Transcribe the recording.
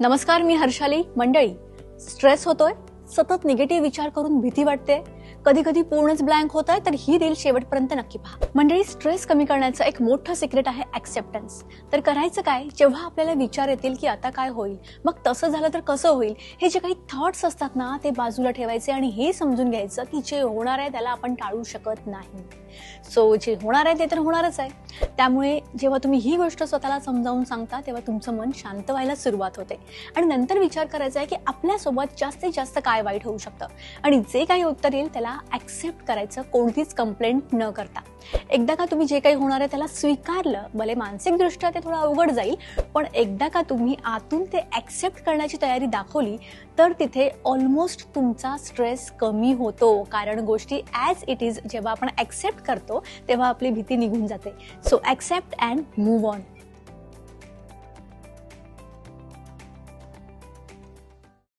नमस्कार, मी हर्षाली. मंडळी, स्ट्रेस होतोय, सतत निगेटिव्ह विचार करून भीती वाटते, कधी कधी पूर्णच ब्लँक होत आहे, तर ही रील शेवटपर्यंत नक्की पहा. मंडळी, स्ट्रेस कमी करण्याचं एक मोठं सिक्रेट आहे ऍक्सेप्टन्स. तर करायचं काय, जेव्हा आपल्याला विचार येतील की आता काय होईल, मग तसं झालं तर कसं होईल, हे जे काही थॉट्स असतात ना, ते बाजूला ठेवायचे आणि हे समजून घ्यायचं की जे होणार आहे त्याला आपण टाळू शकत नाही. सो जे होणार आहे ते तर होणारच आहे. त्यामुळे जेव्हा तुम्ही ही गोष्ट स्वतःला समजावून सांगता, तेव्हा तुमचं मन शांत व्हायला सुरुवात होते आणि नंतर विचार करायचा आहे की आपल्यासोबत जास्तीत जास्त काय वाईट होऊ शकतं आणि जे काही उत्तर येईल त्याला ऍक्सेप्ट करायचं, कोणतीच कंप्लेंट न करता. एकदा का तुम्ही जे काही होणार आहे त्याला स्वीकारलं, भले मानसिकदृष्ट्या ते थोडं अवघड जाईल, पण एकदा का तुम्ही आतून ते ऍक्सेप्ट करण्याची तयारी दाखवली, तर तिथे ऑलमोस्ट तुमचा स्ट्रेस कमी होतो. कारण गोष्टी ॲज इट इज जेव्हा आपण ऍक्सेप्ट करतो तेव्हा आपली भीती निघून जाते. So accept and move on.